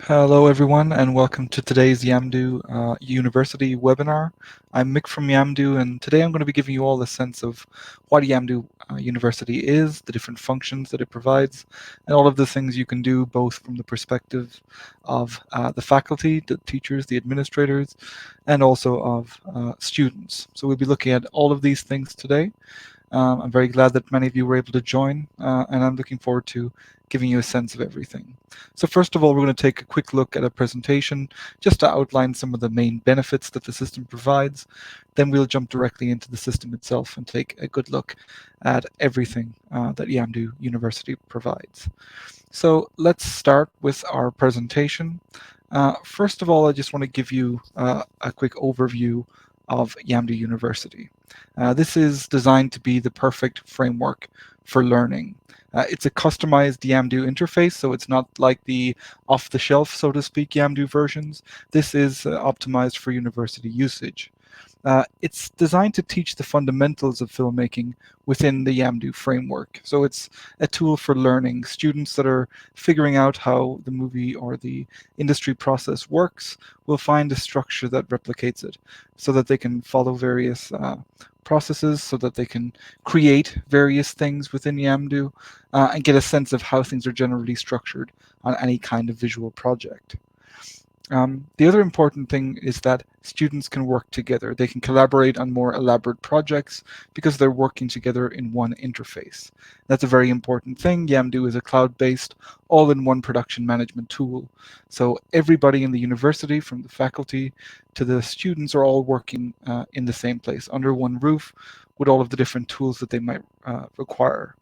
Hello everyone and welcome to today's Yamdu University webinar. I'm Mick from Yamdu and today I'm going to be giving you all a sense of what Yamdu University is, the different functions that it provides, and all of the things you can do both from the perspective of the faculty, the teachers, the administrators, and also of students. So we'll be looking at all of these things today. I'm very glad that many of you were able to join, and I'm looking forward to giving you a sense of everything. So first of all, we're going to take a quick look at a presentation just to outline some of the main benefits that the system provides. Then we'll jump directly into the system itself and take a good look at everything that Yamdu University provides. So let's start with our presentation. First of all, I just want to give you a quick overview of Yamdu University. This is designed to be the perfect framework for learning. It's a customized Yamdu interface, so it's not like the off-the-shelf, so to speak, Yamdu versions. This is optimized for university usage. It's designed to teach the fundamentals of filmmaking within the Yamdu framework. So it's a tool for learning. Students that are figuring out how the movie or the industry process works will find a structure that replicates it so that they can follow various processes, so that they can create various things within Yamdu and get a sense of how things are generally structured on any kind of visual project. The other important thing is that students can work together. They can collaborate on more elaborate projects because they're working together in one interface. That's a very important thing. Yamdu is a cloud-based, all-in-one production management tool. So everybody in the university, from the faculty to the students, are all working in the same place, under one roof, with all of the different tools that they might require.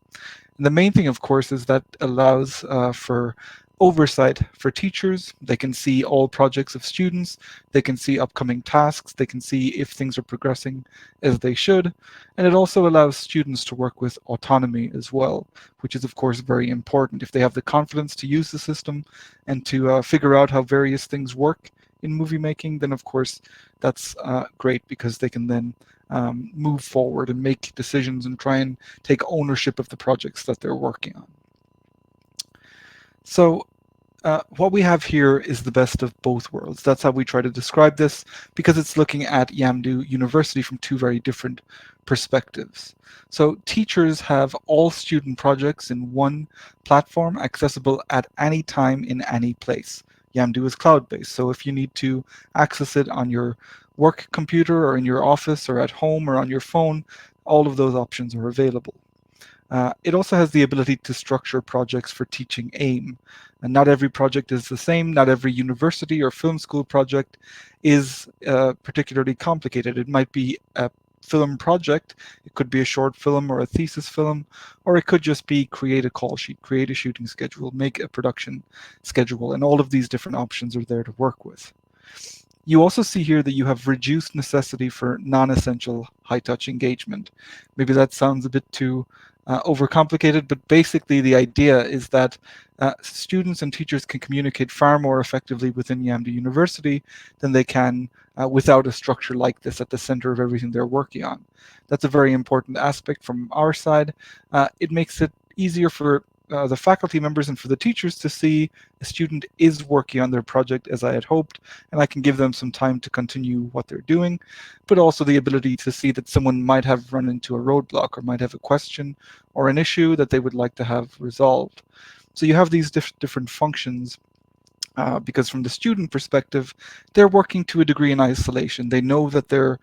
And the main thing, of course, is that allows for oversight for teachers. They can see all projects of students, they can see upcoming tasks, they can see if things are progressing as they should, and it also allows students to work with autonomy as well, which is of course very important. If they have the confidence to use the system and to figure out how various things work in movie making, then of course that's great because they can then move forward and make decisions and try and take ownership of the projects that they're working on. So what we have here is the best of both worlds. That's how we try to describe this because it's looking at Yamdu University from two very different perspectives. So teachers have all student projects in one platform accessible at any time in any place. Yamdu is cloud-based, so if you need to access it on your work computer or in your office or at home or on your phone, all of those options are available. It also has the ability to structure projects for teaching aim. And not every project is the same. Not every university or film school project is particularly complicated. It might be a film project. It could be a short film or a thesis film, or it could just be create a call sheet, create a shooting schedule, make a production schedule, and all of these different options are there to work with. You also see here that you have reduced necessity for non-essential high-touch engagement. Maybe that sounds a bit too overcomplicated, but basically the idea is that students and teachers can communicate far more effectively within Yamdu University than they can without a structure like this at the center of everything they're working on. That's a very important aspect from our side. It makes it easier for the faculty members and for the teachers to see a student is working on their project as I had hoped, and I can give them some time to continue what they're doing, but also the ability to see that someone might have run into a roadblock or might have a question or an issue that they would like to have resolved. So you have these different functions because from the student perspective, they're working to a degree in isolation. They know that their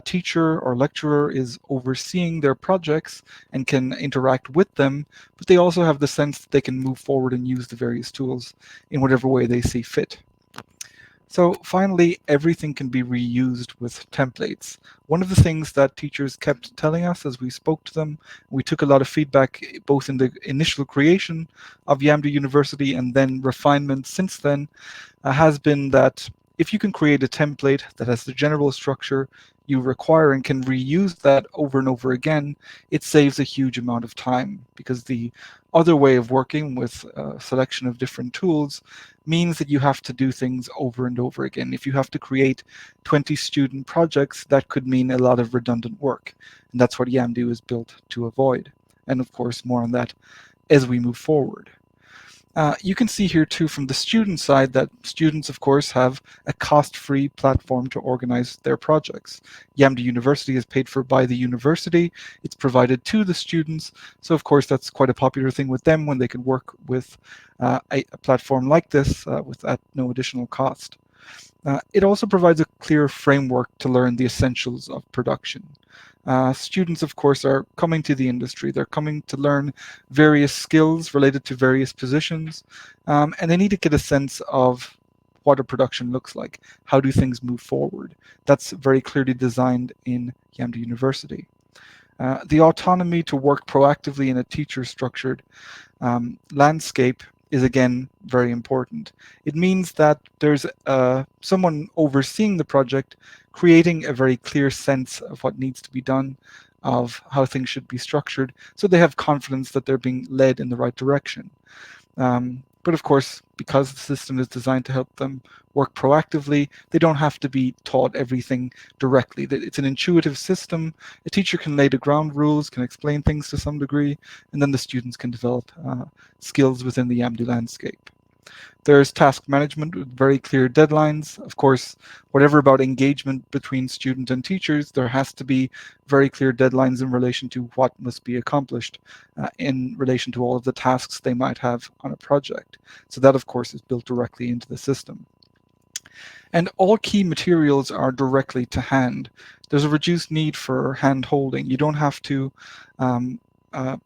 teacher or lecturer is overseeing their projects and can interact with them, but they also have the sense that they can move forward and use the various tools in whatever way they see fit. So finally, everything can be reused with templates. One of the things that teachers kept telling us as we spoke to them, we took a lot of feedback both in the initial creation of Yamdu University and then refinement since then, has been that if you can create a template that has the general structure you require and can reuse that over and over again, it saves a huge amount of time because the other way of working with a selection of different tools means that you have to do things over and over again. If you have to create 20 student projects, that could mean a lot of redundant work. And that's what Yamdu is built to avoid. And of course, more on that as we move forward. You can see here too from the student side that students, of course, have a cost-free platform to organize their projects. Yamdu University is paid for by the university. It's provided to the students. So, of course, that's quite a popular thing with them when they can work with a platform like this at no additional cost. It also provides a clear framework to learn the essentials of production. Students, of course, are coming to the industry. They're coming to learn various skills related to various positions, and they need to get a sense of what a production looks like. How do things move forward? That's very clearly designed in Yamdu University. The autonomy to work proactively in a teacher-structured landscape is again very important. It means that there's someone overseeing the project, creating a very clear sense of what needs to be done, of how things should be structured, so they have confidence that they're being led in the right direction. But of course, because the system is designed to help them work proactively, they don't have to be taught everything directly. It's an intuitive system. A teacher can lay the ground rules, can explain things to some degree, and then the students can develop skills within the Yamdu landscape. There's task management with very clear deadlines. Of course, whatever about engagement between student and teachers, there has to be very clear deadlines in relation to what must be accomplished in relation to all of the tasks they might have on a project. So that, of course, is built directly into the system. And all key materials are directly to hand. There's a reduced need for hand holding. You don't have to um, uh,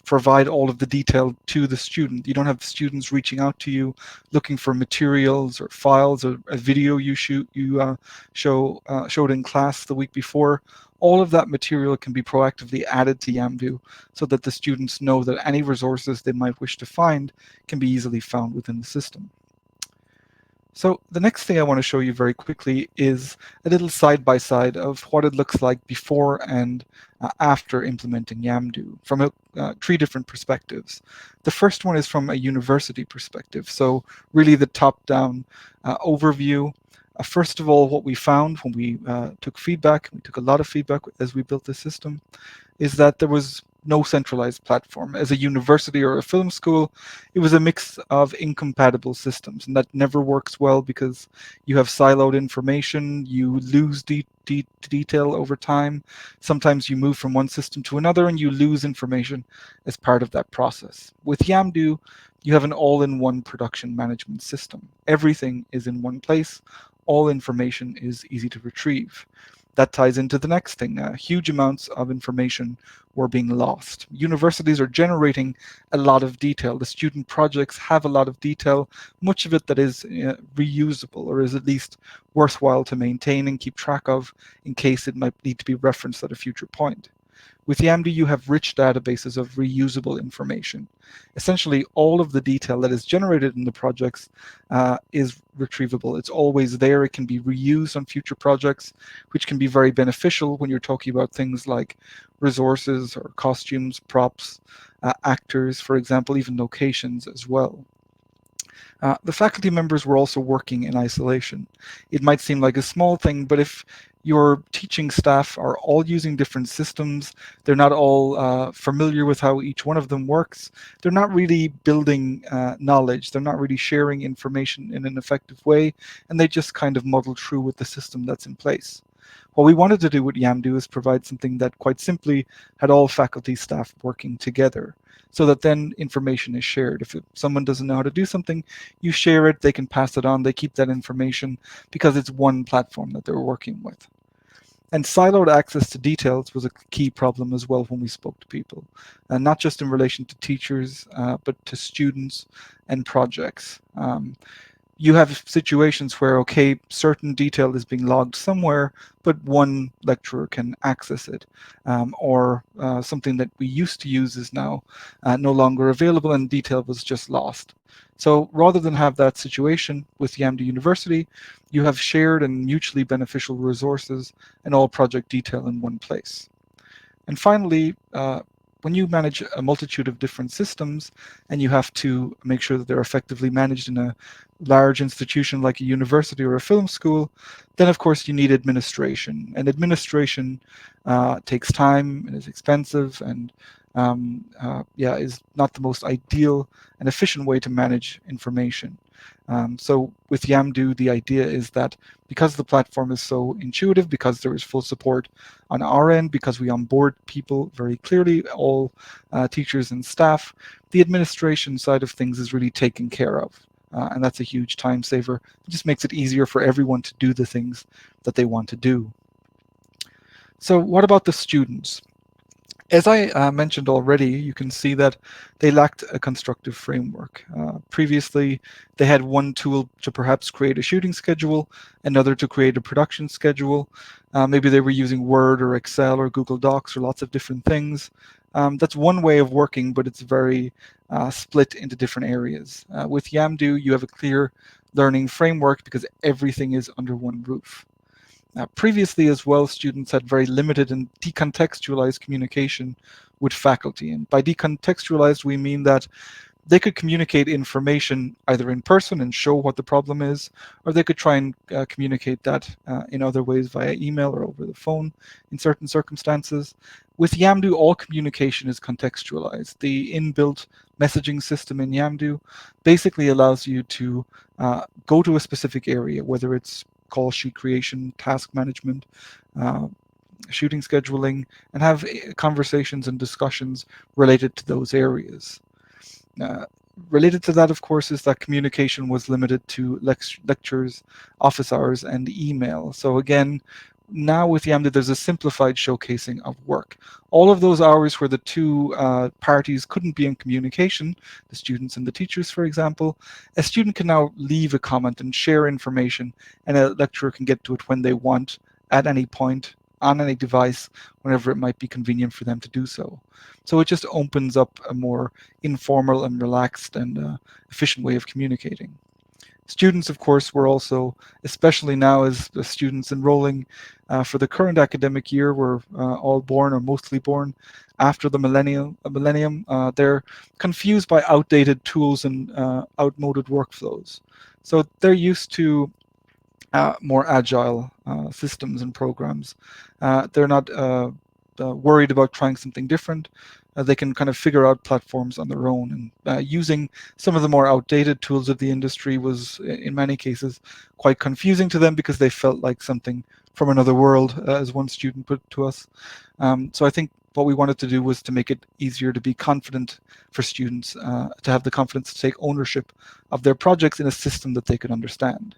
provide all of the detail to the student. You don't have students reaching out to you looking for materials or files or a video you showed in class the week before. All of that material can be proactively added to Yamdu so that the students know that any resources they might wish to find can be easily found within the system. So the next thing I want to show you very quickly is a little side-by-side of what it looks like before and after implementing Yamdu from three different perspectives. The first one is from a university perspective, so really the top-down overview. First of all, what we found when we took feedback, we took a lot of feedback as we built the system, is that there was no centralized platform. As a university or a film school, it was a mix of incompatible systems, and that never works well because you have siloed information, you lose detail over time. Sometimes you move from one system to another and you lose information as part of that process. With Yamdu, you have an all-in-one production management system. Everything is in one place. All information is easy to retrieve. That ties into the next thing. Huge amounts of information were being lost. Universities are generating a lot of detail. The student projects have a lot of detail, much of it that is reusable or is at least worthwhile to maintain and keep track of in case it might need to be referenced at a future point. With Yamdu, you have rich databases of reusable information. Essentially, all of the detail that is generated in the projects is retrievable. It's always there. It can be reused on future projects, which can be very beneficial when you're talking about things like resources or costumes, props, actors, for example, even locations as well. The faculty members were also working in isolation. It might seem like a small thing, but if your teaching staff are all using different systems, they're not all familiar with how each one of them works, they're not really building knowledge, they're not really sharing information in an effective way, and they just kind of muddle through with the system that's in place. What we wanted to do with Yamdu is provide something that quite simply had all faculty staff working together, so that then information is shared. If someone doesn't know how to do something, you share it, they can pass it on, they keep that information because it's one platform that they're working with. And siloed access to details was a key problem as well when we spoke to people, and not just in relation to teachers, but to students and projects. You have situations where, okay, certain detail is being logged somewhere, but one lecturer can access it, or something that we used to use is now no longer available and detail was just lost. So rather than have that situation with Yamdu University, you have shared and mutually beneficial resources and all project detail in one place. And finally, when you manage a multitude of different systems and you have to make sure that they're effectively managed in a large institution like a university or a film school, then of course you need administration. And administration takes time and is expensive, and yeah, is not the most ideal and efficient way to manage information. So with Yamdu, the idea is that because the platform is so intuitive, because there is full support on our end, because we onboard people very clearly, all teachers and staff, the administration side of things is really taken care of. And that's a huge time saver. It just makes it easier for everyone to do the things that they want to do. So what about the students? As I mentioned already, you can see that they lacked a constructive framework. Previously, they had one tool to perhaps create a shooting schedule, another to create a production schedule. Maybe they were using Word or Excel or Google Docs or lots of different things. That's one way of working, but it's very split into different areas. With Yamdu, you have a clear learning framework because everything is under one roof. Previously as well, students had very limited and decontextualized communication with faculty. And by decontextualized, we mean that they could communicate information either in person and show what the problem is, or they could try and communicate that in other ways via email or over the phone in certain circumstances. With Yamdu, all communication is contextualized. The inbuilt messaging system in Yamdu basically allows you to go to a specific area, whether it's call sheet creation, task management, uh, shooting scheduling, and have conversations and discussions related to those areas. Uh, Related to that, of course, is that communication was limited to lectures, office hours, and email. So again, now with Yamda, there's a simplified showcasing of work. All of those hours where the two parties couldn't be in communication, the students and the teachers, for example, a student can now leave a comment and share information, and a lecturer can get to it when they want, at any point, on any device, whenever it might be convenient for them to do so. So it just opens up a more informal and relaxed and efficient way of communicating. Students, of course, were also, especially now as the students enrolling for the current academic year, were all born or mostly born after the millennium. They're confused by outdated tools and outmoded workflows. So they're used to more agile systems and programs. They're not worried about trying something different. They can kind of figure out platforms on their own. And using some of the more outdated tools of the industry was, in many cases, quite confusing to them because they felt like something from another world, as one student put to us. So I think what we wanted to do was to make it easier to be confident for students, to have the confidence to take ownership of their projects in a system that they could understand.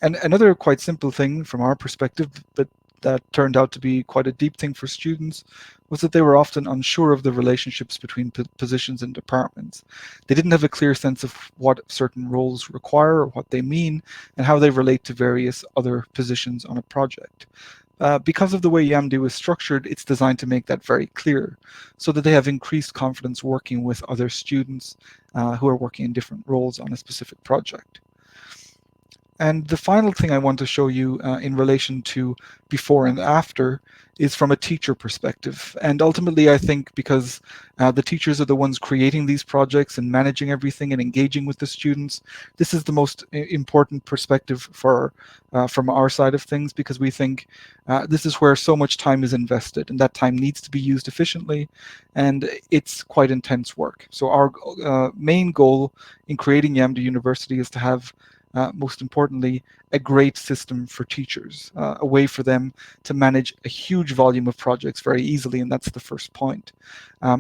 And another quite simple thing from our perspective, but that turned out to be quite a deep thing for students, was that they were often unsure of the relationships between positions and departments. They didn't have a clear sense of what certain roles require or what they mean and how they relate to various other positions on a project. Because of the way Yamdu is structured, it's designed to make that very clear so that they have increased confidence working with other students who are working in different roles on a specific project. And the final thing I want to show you in relation to before and after is from a teacher perspective. And ultimately, I think because the teachers are the ones creating these projects and managing everything and engaging with the students, this is the most important perspective for from our side of things, because we think this is where so much time is invested and that time needs to be used efficiently, and it's quite intense work. So our main goal in creating Yamdu University is to have most importantly, a great system for teachers, a way for them to manage a huge volume of projects very easily, and that's the first point.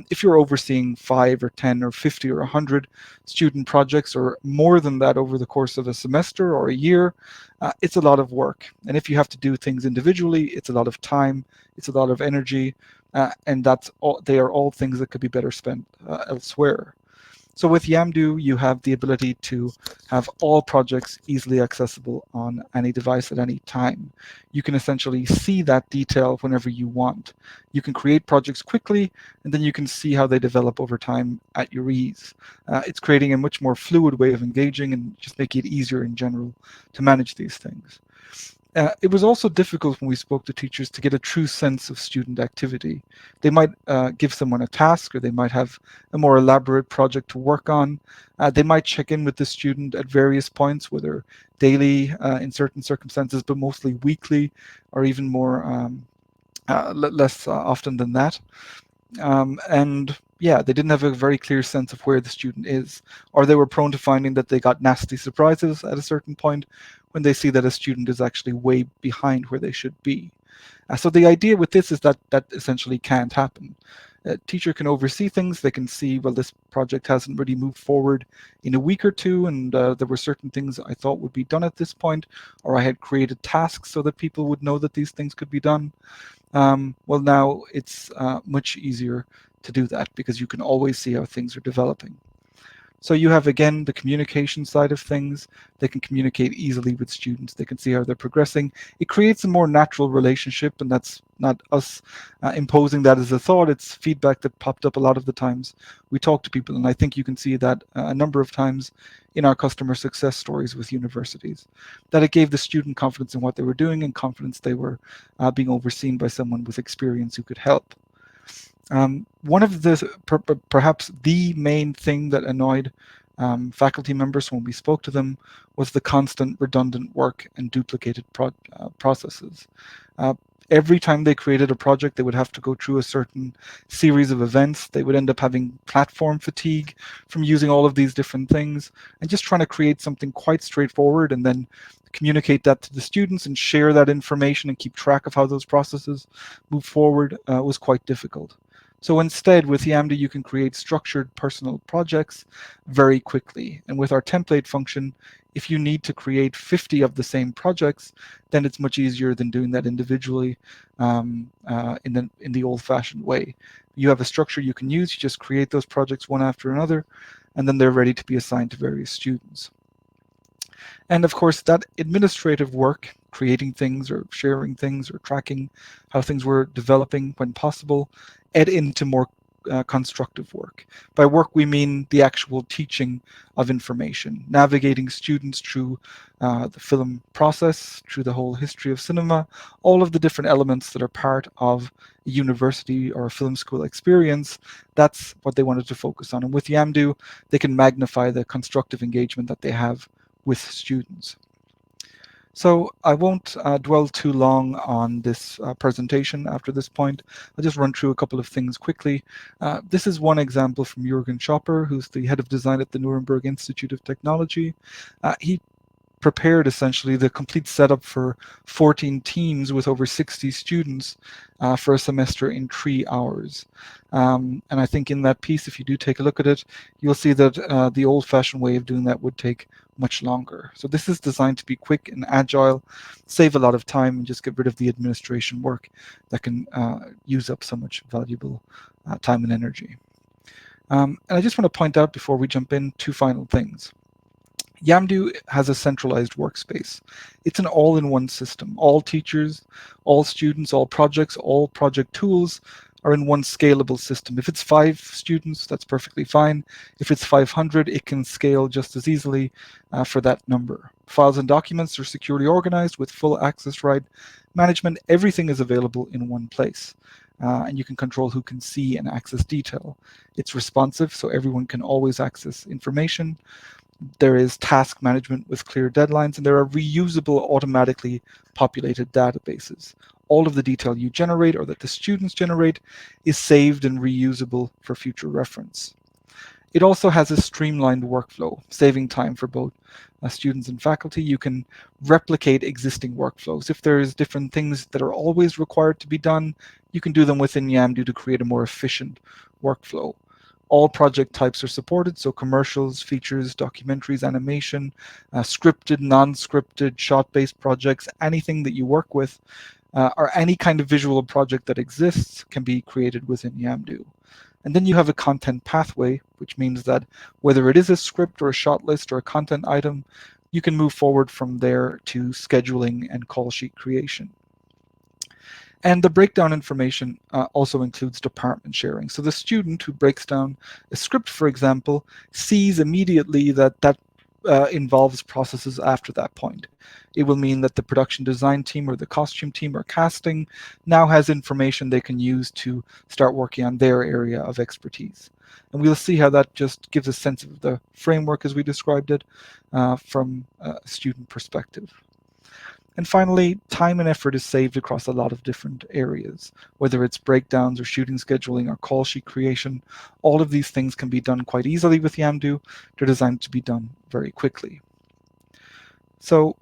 If you're overseeing 5 or 10 or 50 or 100 student projects or more than that over the course of a semester or a year, it's a lot of work. And if you have to do things individually, it's a lot of time, it's a lot of energy, and they are all things that could be better spent elsewhere. So with Yamdu, you have the ability to have all projects easily accessible on any device at any time. You can essentially see that detail whenever you want. You can create projects quickly, and then you can see how they develop over time at your ease. It's creating a much more fluid way of engaging and just making it easier in general to manage these things. It was also difficult when we spoke to teachers to get a true sense of student activity. They might give someone a task, or they might have a more elaborate project to work on. They might check in with the student at various points, whether daily in certain circumstances, but mostly weekly, or even more less often than that. And yeah, they didn't have a very clear sense of where the student is, or they were prone to finding that they got nasty surprises at a certain point when they see that a student is actually way behind where they should be. So the idea with this is that that essentially can't happen. A teacher can oversee things. They can see, well, this project hasn't really moved forward in a week or two, and there were certain things I thought would be done at this point, or I had created tasks so that people would know that these things could be done. Well, now it's much easier to do that because you can always see how things are developing. So you have, again, the communication side of things. They can communicate easily with students. They can see how they're progressing. It creates a more natural relationship, and that's not us imposing that as a thought. It's feedback that popped up a lot of the times we talk to people, and I think you can see that a number of times in our customer success stories with universities, that it gave the student confidence in what they were doing and confidence they were being overseen by someone with experience who could help. One of the perhaps the main thing that annoyed faculty members when we spoke to them was the constant redundant work and duplicated processes. Uh, every time they created a project, they would have to go through a certain series of events. They would end up having platform fatigue from using all of these different things and just trying to create something quite straightforward and then communicate that to the students and share that information and keep track of how those processes move forward was quite difficult. So instead, with Yamdu, you can create structured personal projects very quickly. And with our template function, if you need to create 50 of the same projects, then it's much easier than doing that individually in the old-fashioned way. You have a structure you can use. You just create those projects one after another, and then they're ready to be assigned to various students. And of course, that administrative work, creating things or sharing things or tracking how things were developing when possible, add into more constructive work. By work, we mean the actual teaching of information, navigating students through the film process, through the whole history of cinema, all of the different elements that are part of a university or a film school experience. That's what they wanted to focus on. And with Yamdu, they can magnify the constructive engagement that they have with students. So I won't dwell too long on this presentation after this point. I'll just run through a couple of things quickly. This is one example from Jürgen Schopper, who's the head of design at the Nuremberg Institute of Technology. He prepared essentially the complete setup for 14 teams with over 60 students for a semester in 3 hours. And I think in that piece, if you do take a look at it, you'll see that the old-fashioned way of doing that would take much longer. So this is designed to be quick and agile, save a lot of time, and just get rid of the administration work that can use up so much valuable time and energy. And I just want to point out before we jump in 2 final things. Yamdu has a centralized workspace. It's an all-in-one system. All teachers, all students, all projects, all project tools are in one scalable system. If it's 5 students, that's perfectly fine. If it's 500, it can scale just as easily for that number. Files and documents are securely organized with full access right management. Everything is available in one place. And you can control who can see and access detail. It's responsive, so everyone can always access information. There is task management with clear deadlines, and there are reusable, automatically populated databases. All of the detail you generate or that the students generate is saved and reusable for future reference. It also has a streamlined workflow, saving time for both students and faculty. You can replicate existing workflows. If there's different things that are always required to be done, you can do them within Yamdu to create a more efficient workflow. All project types are supported, so commercials, features, documentaries, animation, scripted, non-scripted, shot-based projects, anything that you work with, or any kind of visual project that exists can be created within Yamdu. And then you have a content pathway, which means that whether it is a script or a shot list or a content item, you can move forward from there to scheduling and call sheet creation. And the breakdown information also includes department sharing. So the student who breaks down a script, for example, sees immediately that that involves processes after that point. It will mean that the production design team or the costume team or casting now has information they can use to start working on their area of expertise. And we'll see how that just gives a sense of the framework as we described it from a student perspective. And finally, time and effort is saved across a lot of different areas, whether it's breakdowns or shooting scheduling or call sheet creation. All of these things can be done quite easily with Yamdu. They're designed to be done very quickly. So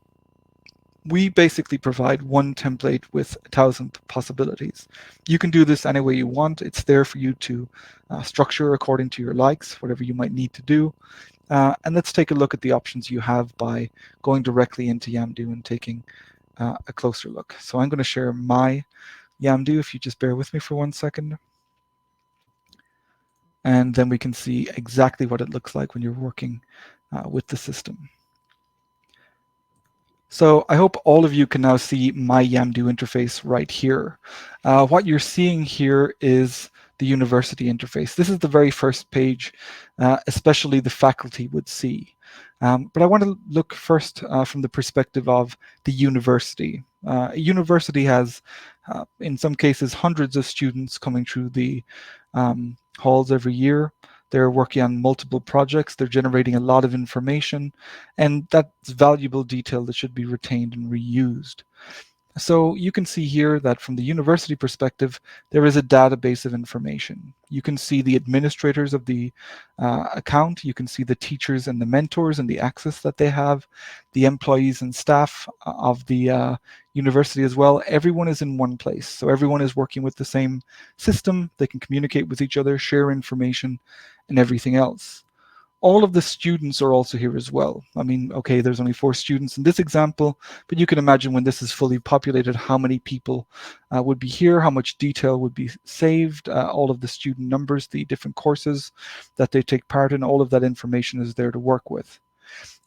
we basically provide one template with 1,000 possibilities. You can do this any way you want. It's there for you to structure according to your likes, whatever you might need to do. And let's take a look at the options you have by going directly into Yamdu and taking a closer look. So I'm going to share my Yamdu, if you just bear with me for 1 second. And then we can see exactly what it looks like when you're working with the system. So I hope all of you can now see my Yamdu interface right here. What you're seeing here is the university interface. This is the very first page, especially the faculty would see. But I want to look first from the perspective of the university. A university has, in some cases, hundreds of students coming through the halls every year. They're working on multiple projects. They're generating a lot of information, and that's valuable detail that should be retained and reused. So you can see here that from the university perspective, there is a database of information. You can see the administrators of the account, you can see the teachers and the mentors and the access that they have, the employees and staff of the university as well. Everyone is in one place. So everyone is working with the same system. They can communicate with each other, share information, and everything else. All of the students are also here as well. I mean, okay, there's only 4 students in this example, but you can imagine when this is fully populated, how many people would be here, how much detail would be saved, all of the student numbers, the different courses that they take part in, all of that information is there to work with.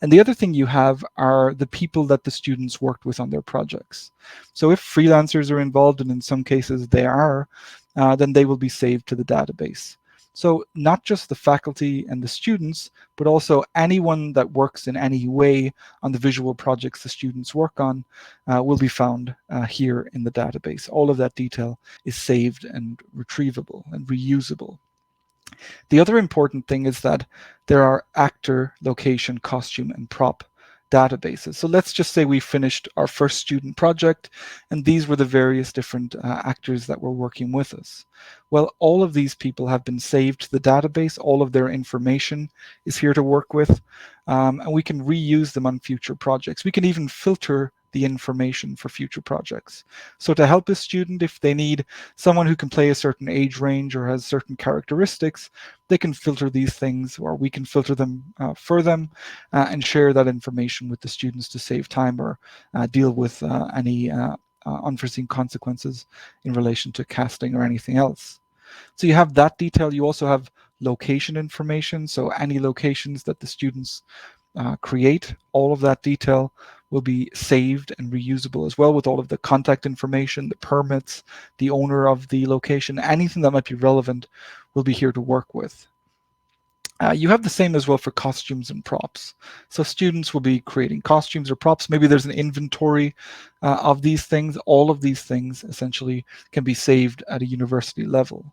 And the other thing you have are the people that the students worked with on their projects. So if freelancers are involved, and in some cases they are, then they will be saved to the database. So not just the faculty and the students, but also anyone that works in any way on the visual projects the students work on will be found here in the database. All of that detail is saved and retrievable and reusable. The other important thing is that there are actor, location, costume, and prop databases. So let's just say we finished our first student project, and these were the various different actors that were working with us. Well, all of these people have been saved to the database. All of their information is here to work with, and we can reuse them on future projects. We can even filter the information for future projects. So to help a student, if they need someone who can play a certain age range or has certain characteristics, they can filter these things, or we can filter them for them and share that information with the students to save time or deal with any unforeseen consequences in relation to casting or anything else. So you have that detail. You also have location information. So any locations that the students create, all of that detail will be saved and reusable as well, with all of the contact information, the permits, the owner of the location, anything that might be relevant will be here to work with. You have the same as well for costumes and props. So students will be creating costumes or props. Maybe there's an inventory of these things. All of these things essentially can be saved at a university level.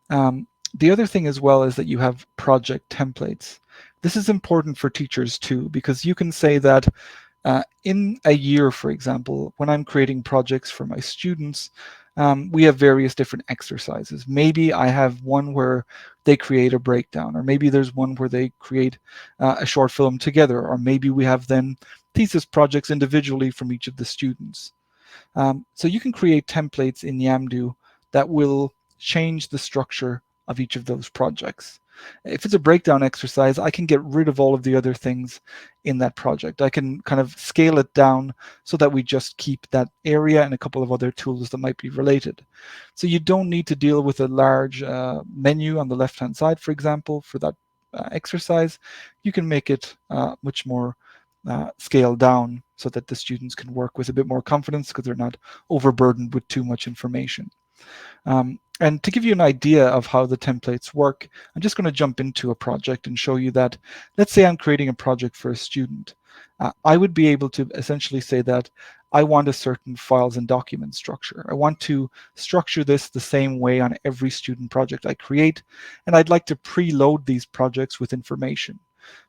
The other thing as well is that you have project templates. This is important for teachers too, because you can say that in a year, for example, when I'm creating projects for my students, we have various different exercises. Maybe I have one where they create a breakdown, or maybe there's one where they create a short film together, or maybe we have then thesis projects individually from each of the students. So you can create templates in Yamdu that will change the structure of each of those projects. If it's a breakdown exercise, I can get rid of all of the other things in that project. I can kind of scale it down so that we just keep that area and a couple of other tools that might be related. So you don't need to deal with a large menu on the left-hand side, for example, for that exercise. You can make it much more scaled down so that the students can work with a bit more confidence because they're not overburdened with too much information. And to give you an idea of how the templates work, I'm just going to jump into a project and show you that. Let's say I'm creating a project for a student. I would be able to essentially say that I want a certain files and document structure. I want to structure this the same way on every student project I create, and I'd like to preload these projects with information.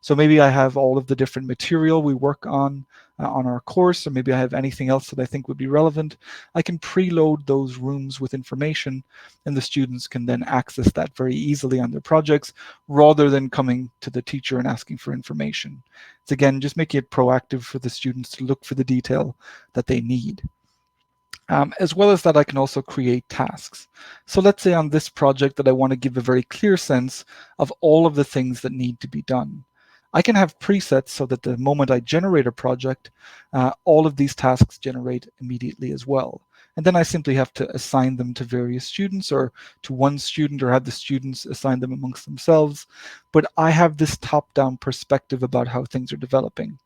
So maybe I have all of the different material we work on our course, or maybe I have anything else that I think would be relevant. I can preload those rooms with information, and the students can then access that very easily on their projects rather than coming to the teacher and asking for information. It's again just making it proactive for the students to look for the detail that they need. As well as that, I can also create tasks. So let's say on this project that I want to give a very clear sense of all of the things that need to be done. I can have presets so that the moment I generate a project, all of these tasks generate immediately as well. And then I simply have to assign them to various students or to one student, or have the students assign them amongst themselves. But I have this top-down perspective about how things are developing.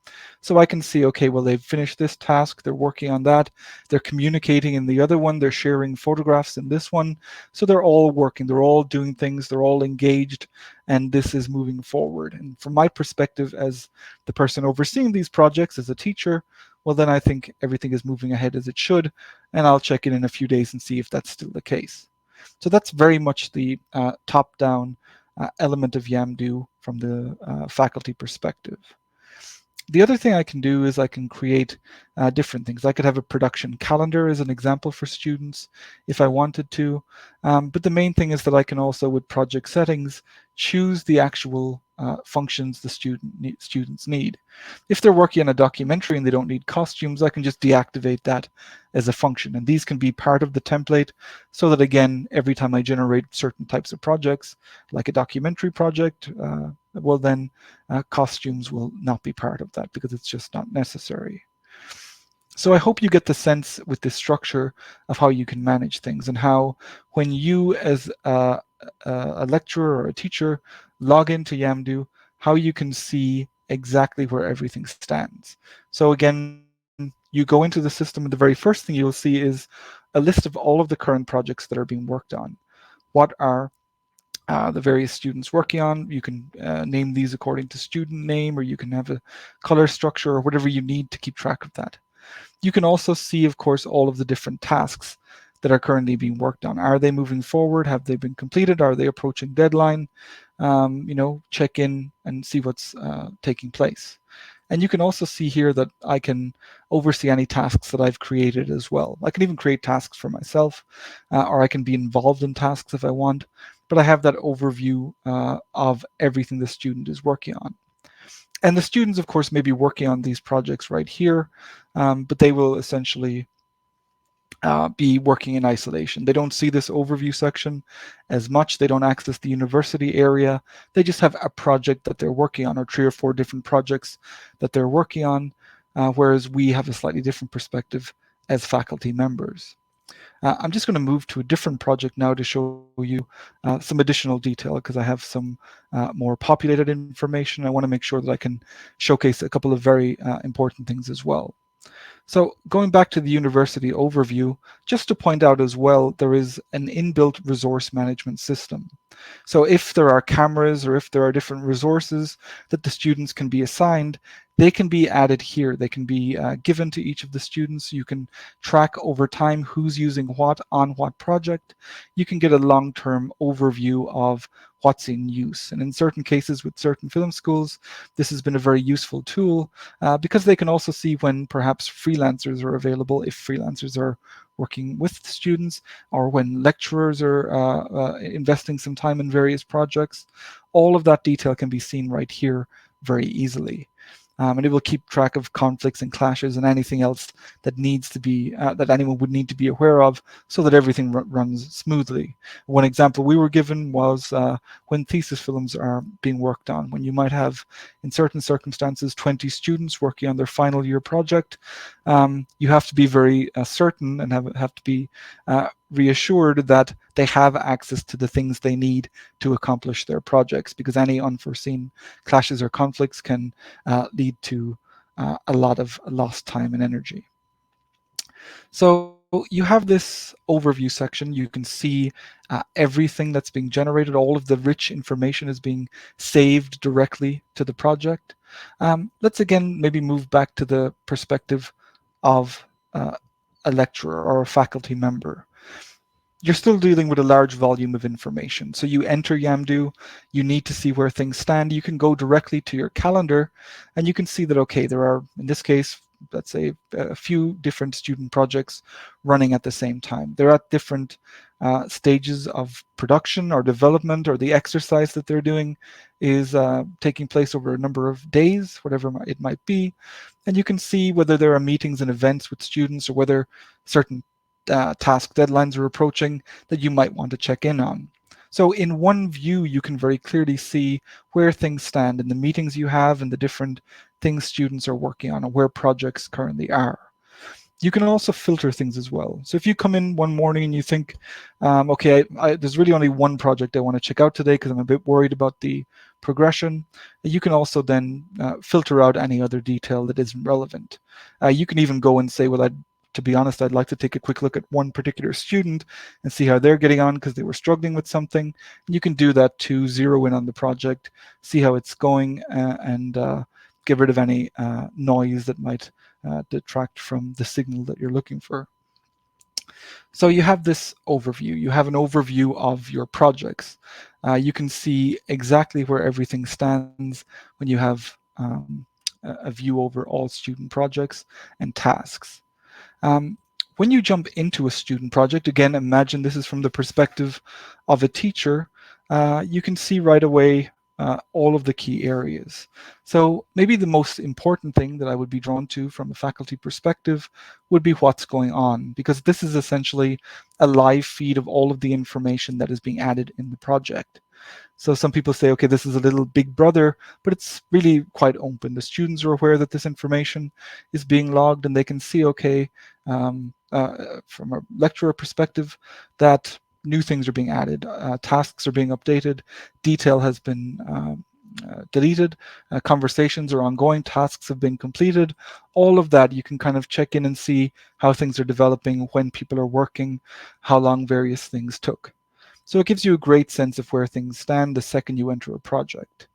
So I can see, okay, well, they've finished this task, they're working on that, they're communicating in the other one, they're sharing photographs in this one. So they're all working, they're all doing things, they're all engaged, and this is moving forward. And from my perspective as the person overseeing these projects, as a teacher, well, then I think everything is moving ahead as it should, and I'll check in a few days and see if that's still the case. So that's very much the top-down element of Yamdu from the faculty perspective. The other thing I can do is I can create different things. I could have a production calendar as an example for students if I wanted to. But the main thing is that I can also, with project settings, choose the actual functions the students need. If they're working on a documentary and they don't need costumes, I can just deactivate that as a function. And these can be part of the template so that, again, every time I generate certain types of projects, like a documentary project, well then costumes will not be part of that because it's just not necessary. So I hope you get the sense with this structure of how you can manage things, and how when you as a lecturer or a teacher log into Yamdu, how you can see exactly where everything stands. So again, you go into the system and the very first thing you'll see is a list of all of the current projects that are being worked on. What are the various students working on. You can name these according to student name, or you can have a color structure or whatever you need to keep track of that. You can also see, of course, all of the different tasks that are currently being worked on. Are they moving forward? Have they been completed? Are they approaching deadline? Check in and see what's taking place. And you can also see here that I can oversee any tasks that I've created as well. I can even create tasks for myself, or I can be involved in tasks if I want, but I have that overview of everything the student is working on. And the students, of course, may be working on these projects right here, but they will essentially be working in isolation. They don't see this overview section as much. They don't access the university area. They just have a project that they're working on, or 3 or 4 different projects that they're working on, whereas we have a slightly different perspective as faculty members. I'm just going to move to a different project now to show you some additional detail, because I have some more populated information. I want to make sure that I can showcase a couple of very important things as well. So going back to the university overview, just to point out as well, there is an inbuilt resource management system. So if there are cameras or if there are different resources that the students can be assigned, they can be added here. They can be given to each of the students. You can track over time who's using what on what project. You can get a long-term overview of what's in use. And in certain cases with certain film schools, this has been a very useful tool because they can also see when perhaps freelancers are available, if freelancers are working with students, or when lecturers are investing some time in various projects. All of that detail can be seen right here very easily. And it will keep track of conflicts and clashes and anything else that needs to be that anyone would need to be aware of, so that everything runs smoothly. One example we were given was when thesis films are being worked on, when you might have, in certain circumstances, 20 students working on their final year project. You have to be very certain and have to be reassured that they have access to the things they need to accomplish their projects, because any unforeseen clashes or conflicts can lead to a lot of lost time and energy. So you have this overview section. You can see everything that's being generated. All of the rich information is being saved directly to the project. Let's again maybe move back to the perspective of a lecturer or a faculty member. you're still dealing with a large volume of information. So you enter Yamdu, you need to see where things stand. You can go directly to your calendar and you can see that, okay, there are, in this case, let's say a few different student projects running at the same time. They're at different stages of production or development, or the exercise that they're doing is taking place over a number of days, whatever it might be. And you can see whether there are meetings and events with students or whether certain task deadlines are approaching that you might want to check in on. So in one view, you can very clearly see where things stand in the meetings you have and the different things students are working on and where projects currently are. You can also filter things as well. So if you come in one morning and you think, okay, there's really only one project I want to check out today because I'm a bit worried about the progression, you can also then filter out any other detail that isn't relevant. You can even go and say, well, to be honest, I'd like to take a quick look at one particular student and see how they're getting on because they were struggling with something. And you can do that to zero in on the project, see how it's going, and get rid of any noise that might detract from the signal that you're looking for. So you have this overview. You have an overview of your projects. You can see exactly where everything stands when you have a view over all student projects and tasks. Um, when you jump into a student project, again, imagine this is from the perspective of a teacher, you can see right away all of the key areas. So maybe the most important thing that I would be drawn to from a faculty perspective would be what's going on, because this is essentially a live feed of all of the information that is being added in the project. So some people say, okay, this is a little big brother, but it's really quite open. The students are aware that this information is being logged and they can see, okay, from a lecturer perspective, that new things are being added, tasks are being updated, detail has been deleted, conversations are ongoing, tasks have been completed. All of that, you can kind of check in and see how things are developing, when people are working, how long various things took. So it gives you a great sense of where things stand the second you enter a project.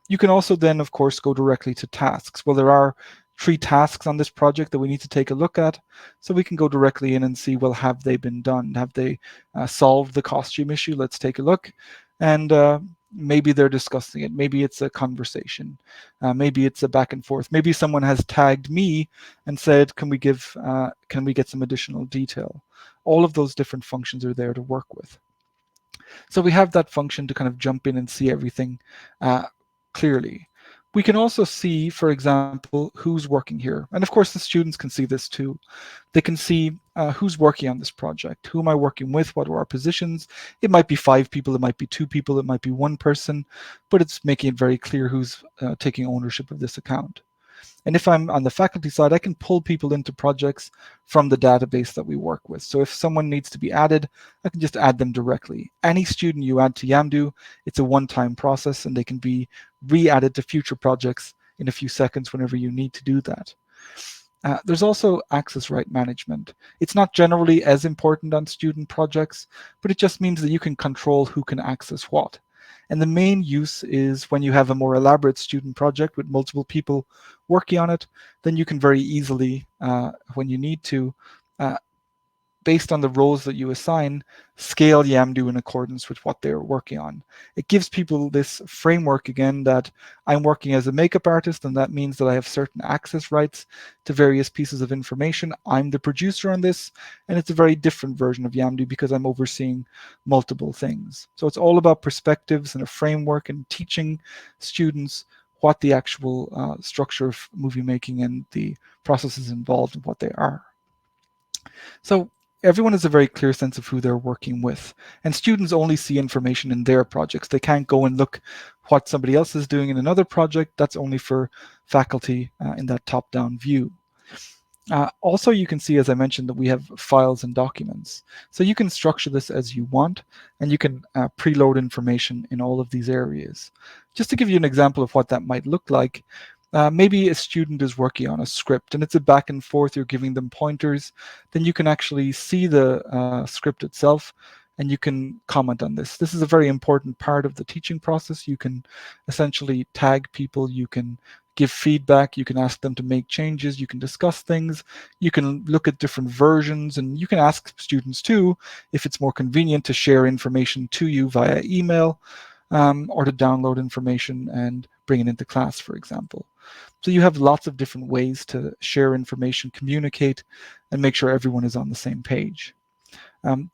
You can also then, of course, go directly to tasks. Well, there are 3 tasks on this project that we need to take a look at. So we can go directly in and see, well, have they been done? Have they solved the costume issue? Let's take a look. And maybe they're discussing it. Maybe it's a conversation. Maybe it's a back and forth. Maybe someone has tagged me and said, can we get some additional detail? All of those different functions are there to work with. So we have that function to kind of jump in and see everything clearly. We can also see, for example, who's working here. And of course, the students can see this too. They can see who's working on this project. Who am I working with? What are our positions? It might be 5 people, it might be 2 people, it might be 1 person, but it's making it very clear who's taking ownership of this account. And if I'm on the faculty side, I can pull people into projects from the database that we work with. So if someone needs to be added, I can just add them directly. Any student you add to Yamdu, it's a one-time process and they can be re-added to future projects in a few seconds whenever you need to do that. There's also access right management. It's not generally as important on student projects, but it just means that you can control who can access what. And the main use is when you have a more elaborate student project with multiple people working on it, then you can very easily, when you need to, uh, based on the roles that you assign, scale Yamdu in accordance with what they're working on. It gives people this framework again that I'm working as a makeup artist, and that means that I have certain access rights to various pieces of information. I'm the producer on this, and it's a very different version of Yamdu because I'm overseeing multiple things. So it's all about perspectives and a framework and teaching students what the actual structure of movie making and the processes involved and what they are. So everyone has a very clear sense of who they're working with, and students only see information in their projects. They can't go and look what somebody else is doing in another project. That's only for faculty in that top-down view. Also, you can see, as I mentioned, that we have files and documents. So you can structure this as you want, and you can preload information in all of these areas. Just to give you an example of what that might look like, maybe a student is working on a script and it's a back and forth, you're giving them pointers, then you can actually see the script itself and you can comment on this. This is a very important part of the teaching process. You can essentially tag people, you can give feedback, you can ask them to make changes, you can discuss things, you can look at different versions, and you can ask students too if it's more convenient to share information to you via email, or to download information and bring it into class, for example. So you have lots of different ways to share information, communicate, and make sure everyone is on the same page.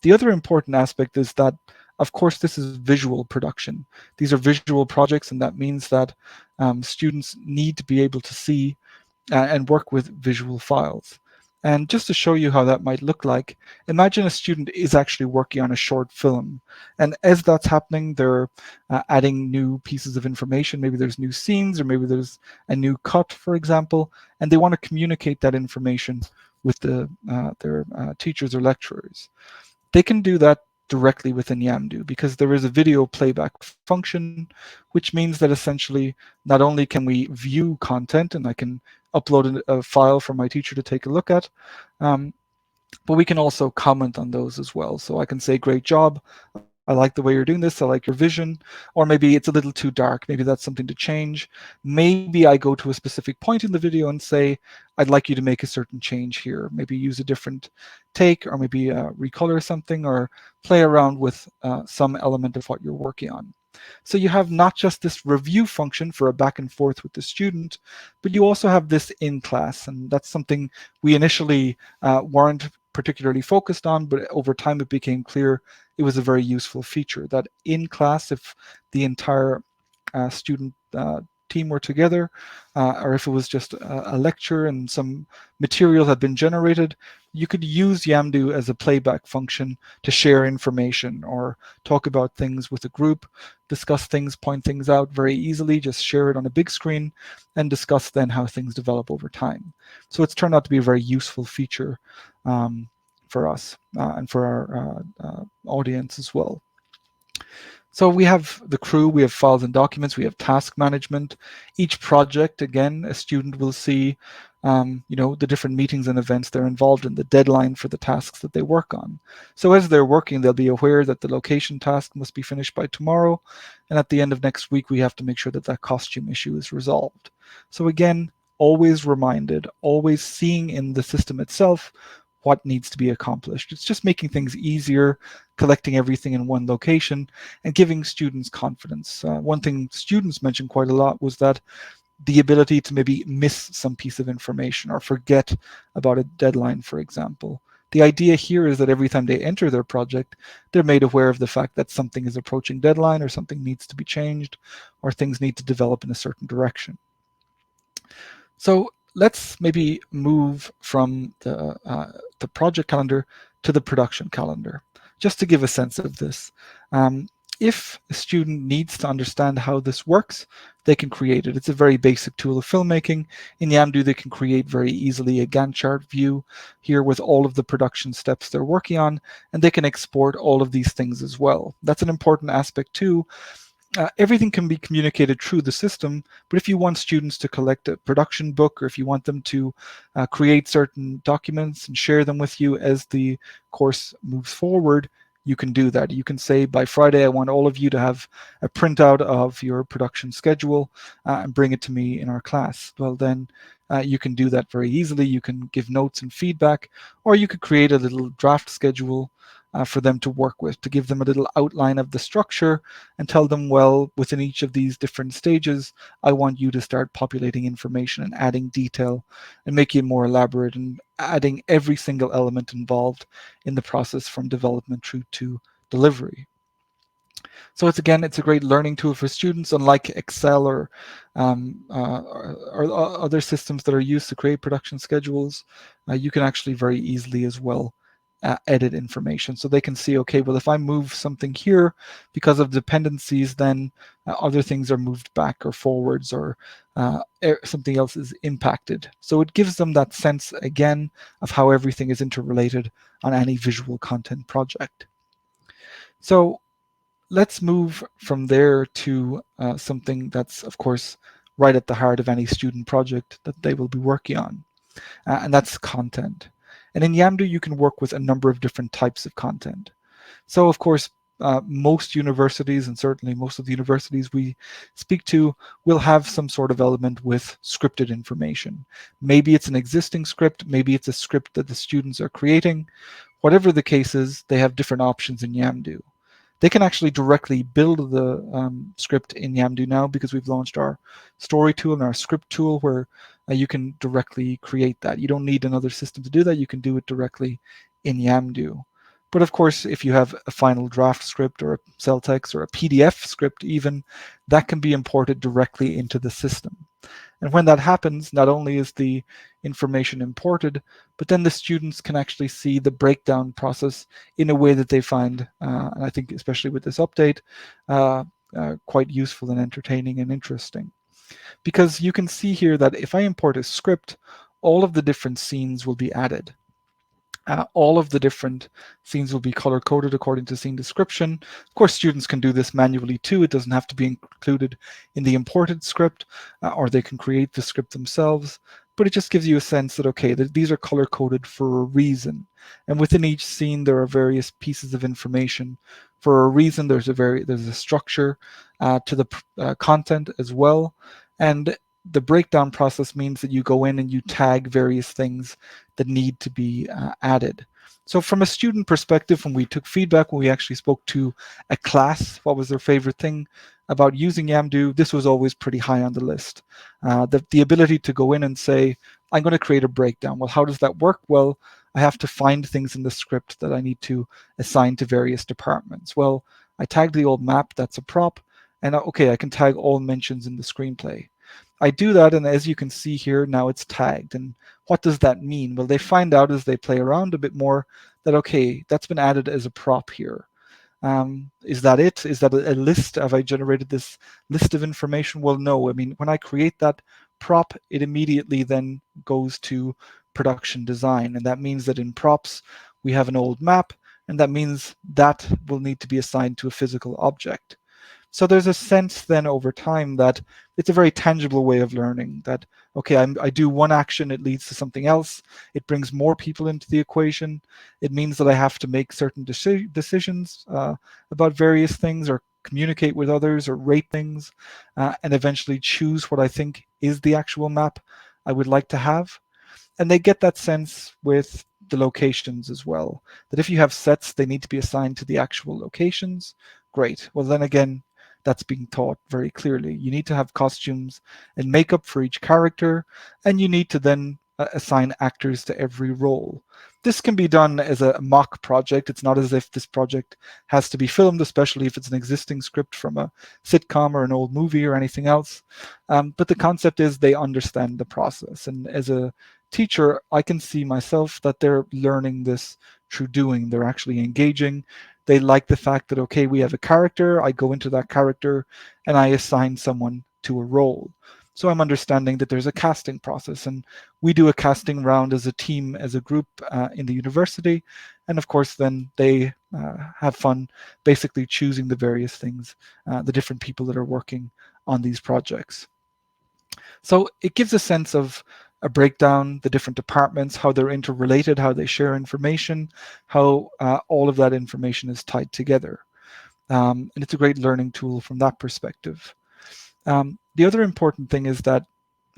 The other important aspect is that, of course, this is visual production. These are visual projects, and that means that students need to be able to see and work with visual files. And just to show you how that might look like, imagine a student is actually working on a short film. And as that's happening, they're adding new pieces of information. Maybe there's new scenes, or maybe there's a new cut, for example, and they want to communicate that information with their teachers or lecturers. They can do that directly within Yamdu because there is a video playback function, which means that essentially not only can we view content and I can upload a file for my teacher to take a look at, um, but we can also comment on those as well. So I can say, great job, I like the way you're doing this, I like your vision, or maybe it's a little too dark, maybe that's something to change. Maybe I go to a specific point in the video and say, I'd like you to make a certain change here, maybe use a different take, or maybe recolor something, or play around with some element of what you're working on. So you have not just this review function for a back and forth with the student, but you also have this in class. And that's something we initially weren't particularly focused on, but over time it became clear it was a very useful feature that in class, if the entire student team were together, or if it was just a lecture and some material had been generated, you could use Yamdu as a playback function to share information or talk about things with a group, discuss things, point things out very easily, just share it on a big screen, and discuss then how things develop over time. So it's turned out to be a very useful feature for us and for our audience as well. So we have the crew, we have files and documents, we have task management. Each project, again, a student will see the different meetings and events they're involved in, the deadline for the tasks that they work on. So as they're working, they'll be aware that the location task must be finished by tomorrow. And at the end of next week, we have to make sure that that costume issue is resolved. So again, always reminded, always seeing in the system itself what needs to be accomplished. It's just making things easier, collecting everything in one location, and giving students confidence. One thing students mentioned quite a lot was that the ability to maybe miss some piece of information or forget about a deadline, for example. The idea here is that every time they enter their project, they're made aware of the fact that something is approaching deadline, or something needs to be changed, or things need to develop in a certain direction. So let's maybe move from the project calendar to the production calendar, just to give a sense of this. If a student needs to understand how this works, they can create it. It's a very basic tool of filmmaking. In Yamdu, they can create very easily a Gantt chart view here with all of the production steps they're working on, and they can export all of these things as well. That's an important aspect too. Everything can be communicated through the system, but if you want students to collect a production book, or if you want them to create certain documents and share them with you as the course moves forward, you can do that. You can say, by Friday, I want all of you to have a printout of your production schedule and bring it to me in our class. Well, then you can do that very easily. You can give notes and feedback, or you could create a little draft schedule for them to work with, to give them a little outline of the structure and tell them, well, within each of these different stages, I want you to start populating information and adding detail and making it more elaborate and adding every single element involved in the process from development through to delivery. So it's a great learning tool for students, unlike Excel or other systems that are used to create production schedules. You can actually very easily as well edit information. So they can see, okay, well, if I move something here because of dependencies, then other things are moved back or forwards, or something else is impacted. So it gives them that sense, again, of how everything is interrelated on any visual content project. So let's move from there to something that's, of course, right at the heart of any student project that they will be working on, and that's content. And in Yamdu, you can work with a number of different types of content. So, of course, most universities, and certainly most of the universities we speak to, will have some sort of element with scripted information. Maybe it's an existing script, maybe it's a script that the students are creating. Whatever the case is, they have different options in Yamdu. They can actually directly build the script in Yamdu now, because we've launched our story tool and our script tool, where you can directly create that. You don't need another system to do that. You can do it directly in Yamdu. But of course, if you have a final draft script or a cell text or a PDF script even, that can be imported directly into the system. And when that happens, not only is the information imported, but then the students can actually see the breakdown process in a way that they find, and I think especially with this update, quite useful and entertaining and interesting. Because you can see here that if I import a script, all of the different scenes will be added. All of the different scenes will be color coded according to scene description. Of course, students can do this manually too. It doesn't have to be included in the imported script, or they can create the script themselves. But it just gives you a sense that, okay, these are color coded for a reason. And within each scene, there are various pieces of information. For a reason, there's a structure to the content as well. And the breakdown process means that you go in and you tag various things that need to be added. So from a student perspective, when we took feedback, when we actually spoke to a class, what was their favorite thing about using Yamdu, this was always pretty high on the list. The ability to go in and say, I'm going to create a breakdown. Well, how does that work? Well, I have to find things in the script that I need to assign to various departments. Well, I tagged the old map, that's a prop, and okay, I can tag all mentions in the screenplay. I do that, and as you can see here, now it's tagged. And what does that mean? Well, they find out as they play around a bit more that, okay, that's been added as a prop here. Is that it? Is that a list? Have I generated this list of information? Well, no. I mean, when I create that prop, it immediately then goes to production design. And that means that in props, we have an old map, and that means that will need to be assigned to a physical object. So there's a sense then over time that it's a very tangible way of learning that, okay, I do one action, it leads to something else. It brings more people into the equation. It means that I have to make certain decisions about various things, or communicate with others, or rate things, and eventually choose what I think is the actual map I would like to have. And they get that sense with the locations as well, that if you have sets, they need to be assigned to the actual locations. Great. Well, then again, that's being taught very clearly. You need to have costumes and makeup for each character, and you need to then assign actors to every role. This can be done as a mock project. It's not as if this project has to be filmed, especially if it's an existing script from a sitcom or an old movie or anything else. But the concept is they understand the process. And as a teacher, I can see myself that they're learning this through doing. They're actually engaging. They like the fact that, okay, we have a character, I go into that character and I assign someone to a role. So I'm understanding that there's a casting process, and we do a casting round as a team, as a group in the university. And of course, then they have fun basically choosing the various things, the different people that are working on these projects. So it gives a sense of a breakdown, the different departments, how they're interrelated, how they share information, how all of that information is tied together. And it's a great learning tool from that perspective. The other important thing is that,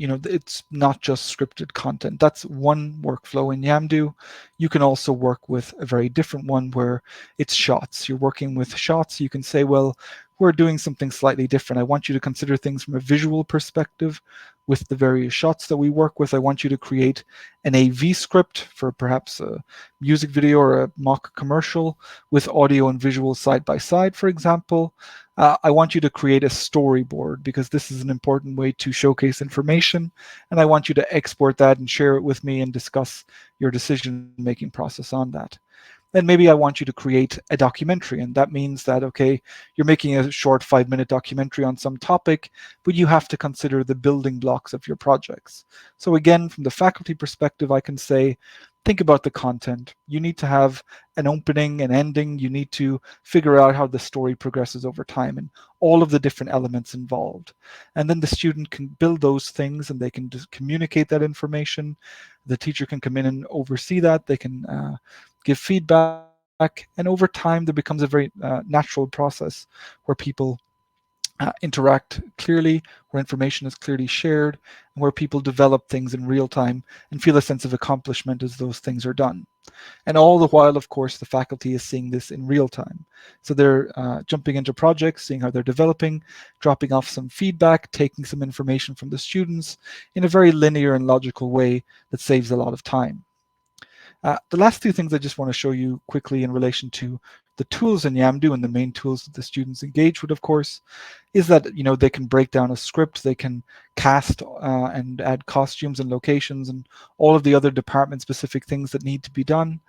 it's not just scripted content. That's one workflow in Yamdu. You can also work with a very different one where it's shots. You're working with shots. You can say, well, we're doing something slightly different. I want you to consider things from a visual perspective with the various shots that we work with. I want you to create an AV script for perhaps a music video or a mock commercial with audio and visual side by side, for example. I want you to create a storyboard because this is an important way to showcase information, and I want you to export that and share it with me and discuss your decision-making process on that. Then maybe I want you to create a documentary, and that means that, okay, you're making a short 5-minute documentary on some topic, but you have to consider the building blocks of your projects. So again, from the faculty perspective, I can say, think about the content. You need to have an opening, an ending. You need to figure out how the story progresses over time and all of the different elements involved. And then the student can build those things and they can just communicate that information. The teacher can come in and oversee that. They can give feedback. and over time there becomes a very natural process where people interact clearly, where information is clearly shared, and where people develop things in real time and feel a sense of accomplishment as those things are done. And all the while, of course, the faculty is seeing this in real time. So they're jumping into projects, seeing how they're developing, dropping off some feedback, taking some information from the students in a very linear and logical way that saves a lot of time. The last two things I just want to show you quickly in relation to the tools in Yamdu and the main tools that the students engage with, of course, is that they can break down a script, they can cast and add costumes and locations and all of the other department-specific things that need to be done.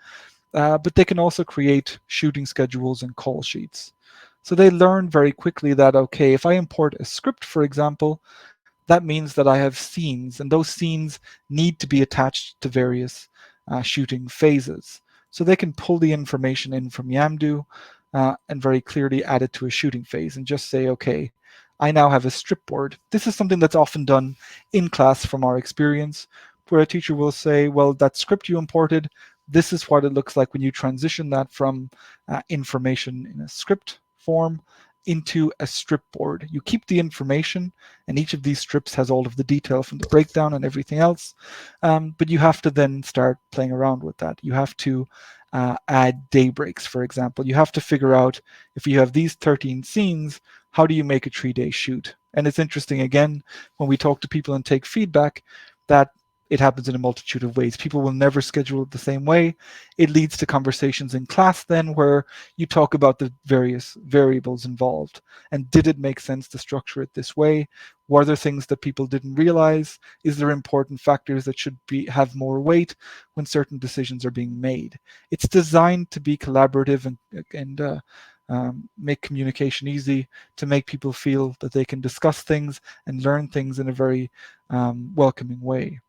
But they can also create shooting schedules and call sheets. So they learn very quickly that, okay, if I import a script, for example, that means that I have scenes, and those scenes need to be attached to various shooting phases. So they can pull the information in from Yamdu and very clearly add it to a shooting phase and just say, okay, I now have a strip board. This is something that's often done in class from our experience, where a teacher will say, well, that script you imported, this is what it looks like when you transition that from information in a script form into a strip board. You keep the information, and each of these strips has all of the detail from the breakdown and everything else. But you have to then start playing around with that. You have to add day breaks, for example. You have to figure out, if you have these 13 scenes, how do you make a 3-day shoot? And it's interesting, again, when we talk to people and take feedback, that it happens in a multitude of ways. People will never schedule it the same way. It leads to conversations in class then where you talk about the various variables involved. And did it make sense to structure it this way? Were there things that people didn't realize? Is there important factors that should have more weight when certain decisions are being made? It's designed to be collaborative and make communication easy, to make people feel that they can discuss things and learn things in a very welcoming way.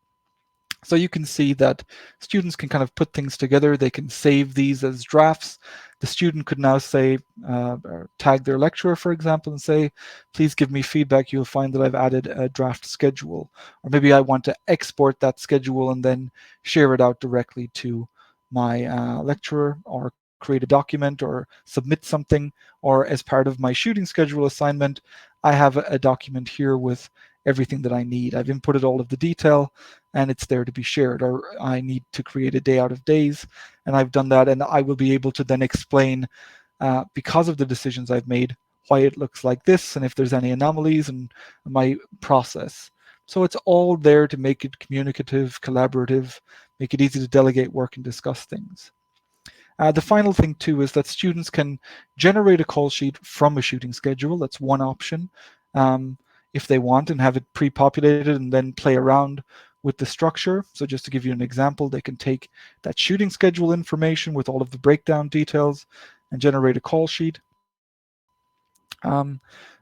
So you can see that students can kind of put things together. They can save these as drafts. The student could now say, or tag their lecturer, for example, and say, please give me feedback. You'll find that I've added a draft schedule. Or maybe I want to export that schedule and then share it out directly to my lecturer, or create a document or submit something, or as part of my shooting schedule assignment, I have a document here with everything that I need. I've inputted all of the detail and it's there to be shared. Or I need to create a day out of days, and I've done that, and I will be able to then explain, because of the decisions I've made, why it looks like this and if there's any anomalies and my process. So it's all there to make it communicative, collaborative, make it easy to delegate work and discuss things. The final thing too is that students can generate a call sheet from a shooting schedule. That's one option, if they want, and have it pre-populated and then play around with the structure. So just to give you an example, they can take that shooting schedule information with all of the breakdown details and generate a call sheet. And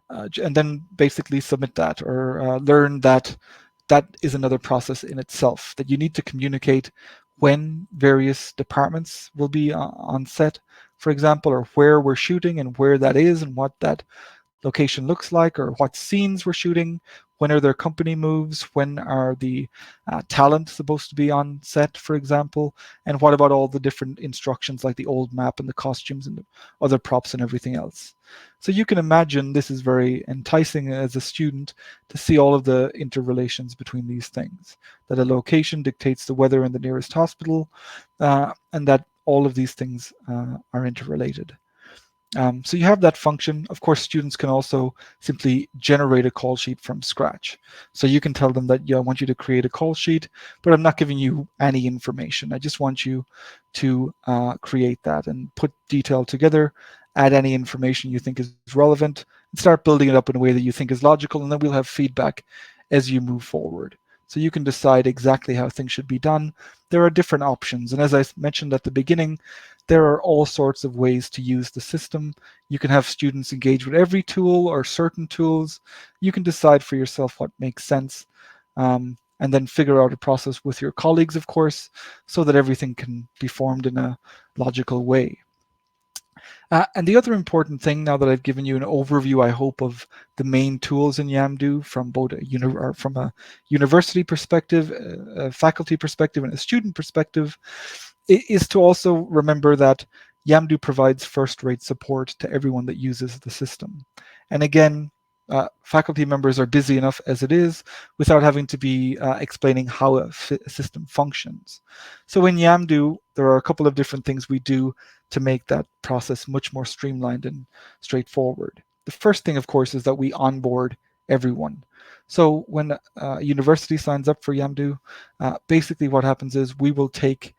then basically submit that, or learn that that is another process in itself, that you need to communicate when various departments will be on set, for example, or where we're shooting and where that is and what that location looks like, or what scenes we're shooting, when are there company moves, when are the talent supposed to be on set, for example, and what about all the different instructions like the old map and the costumes and the other props and everything else. So you can imagine this is very enticing as a student to see all of the interrelations between these things, that a location dictates the weather in the nearest hospital, and that all of these things are interrelated. So you have that function. Of course, students can also simply generate a call sheet from scratch. So you can tell them that, yeah, I want you to create a call sheet, but I'm not giving you any information. I just want you to create that and put detail together, add any information you think is relevant, and start building it up in a way that you think is logical, and then we'll have feedback as you move forward. So you can decide exactly how things should be done. There are different options, and as I mentioned at the beginning, there are all sorts of ways to use the system. You can have students engage with every tool or certain tools. You can decide for yourself what makes sense, and then figure out a process with your colleagues, of course, so that everything can be formed in a logical way. And the other important thing, now that I've given you an overview, I hope, of the main tools in Yamdu from both from a university perspective, a faculty perspective, and a student perspective, is to also remember that Yamdu provides first-rate support to everyone that uses the system. And again, faculty members are busy enough as it is without having to be explaining how a system functions. So in Yamdu, there are a couple of different things we do to make that process much more streamlined and straightforward. The first thing, of course, is that we onboard everyone. So when a university signs up for Yamdu, basically what happens is we will take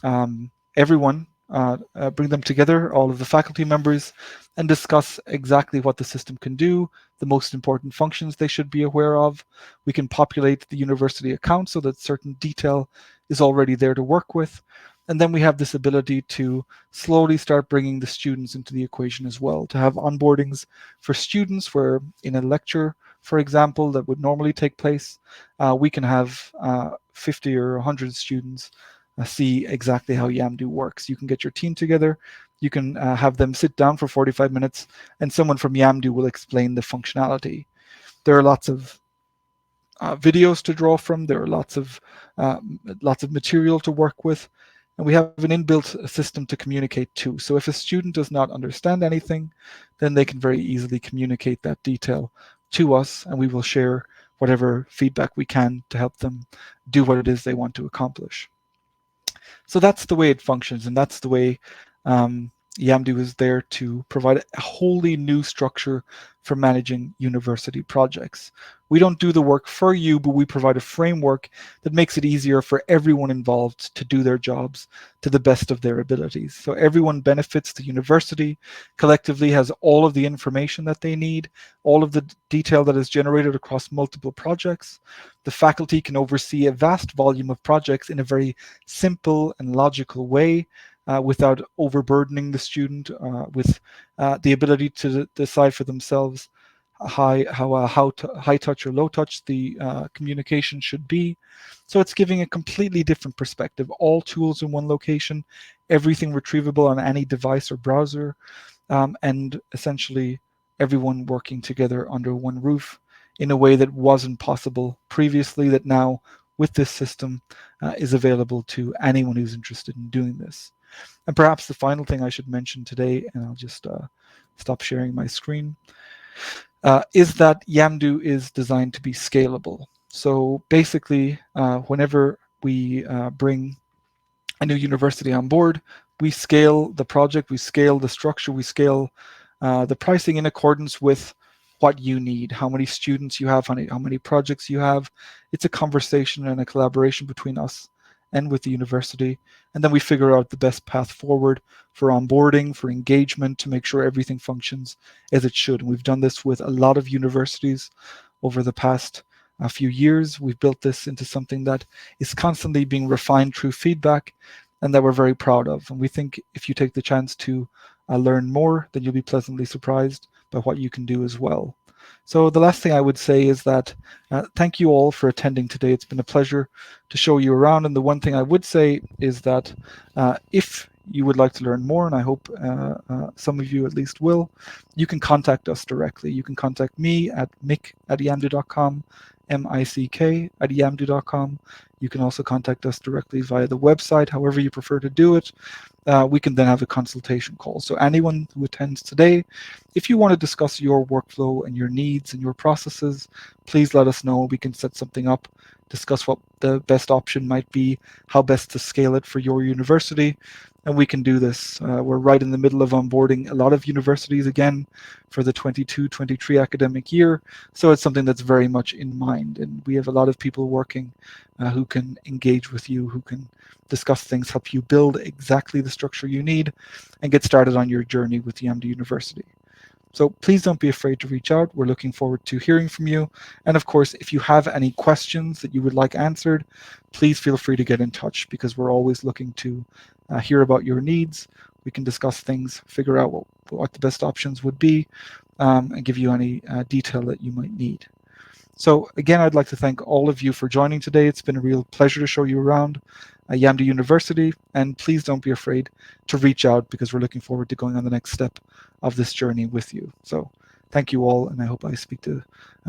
everyone, bring them together, all of the faculty members, and discuss exactly what the system can do, the most important functions they should be aware of. We can populate the university account so that certain detail is already there to work with. And then we have this ability to slowly start bringing the students into the equation as well, to have onboardings for students where in a lecture, for example, that would normally take place, we can have 50 or 100 students see exactly how Yamdu works. You can get your team together, you can have them sit down for 45 minutes, and someone from Yamdu will explain the functionality. There are lots of videos to draw from. There are lots of material to work with, and we have an inbuilt system to communicate too. So if a student does not understand anything, then they can very easily communicate that detail to us, and we will share whatever feedback we can to help them do what it is they want to accomplish. So that's the way it functions, and that's the way Yamdu is there to provide a wholly new structure for managing university projects. We don't do the work for you, but we provide a framework that makes it easier for everyone involved to do their jobs to the best of their abilities. So everyone benefits. The university collectively has all of the information that they need, all of the detail that is generated across multiple projects. The faculty can oversee a vast volume of projects in a very simple and logical way, without overburdening the student with the ability to decide for themselves high touch or low touch the communication should be. So it's giving a completely different perspective. All tools in one location, everything retrievable on any device or browser, and essentially everyone working together under one roof in a way that wasn't possible previously, that now with this system is available to anyone who's interested in doing this. And perhaps the final thing I should mention today, and I'll just stop sharing my screen, is that Yamdu is designed to be scalable. So basically, whenever we bring a new university on board, we scale the project, we scale the structure, we scale the pricing in accordance with what you need, how many students you have, how many projects you have. It's a conversation and a collaboration between us and with the university. And then we figure out the best path forward for onboarding, for engagement, to make sure everything functions as it should. And we've done this with a lot of universities over the past few years. We've built this into something that is constantly being refined through feedback and that we're very proud of. And we think if you take the chance to learn more, then you'll be pleasantly surprised by what you can do as well. So the last thing I would say is that thank you all for attending today. It's been a pleasure to show you around. And the one thing I would say is that if you would like to learn more, and I hope some of you at least will, you can contact us directly. You can contact me at mick@yamdu.com, mick@yamdu.com. You can also contact us directly via the website, however you prefer to do it. We can then have a consultation call. So anyone who attends today, if you want to discuss your workflow and your needs and your processes, please let us know. We can set something up, discuss what the best option might be, how best to scale it for your university, and we can do this. We're right in the middle of onboarding a lot of universities again for the 22-23 academic year, so it's something that's very much in mind, and we have a lot of people working who can engage with you, who can discuss things, help you build exactly the structure you need, and get started on your journey with Yamdu University. So please don't be afraid to reach out. We're looking forward to hearing from you. And of course, if you have any questions that you would like answered, please feel free to get in touch, because we're always looking to hear about your needs. We can discuss things, figure out what the best options would be, and give you any detail that you might need. So again, I'd like to thank all of you for joining today. It's been a real pleasure to show you around Yamdu University, and please don't be afraid to reach out, because we're looking forward to going on the next step of this journey with you. So thank you all, and I hope I speak to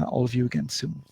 all of you again soon.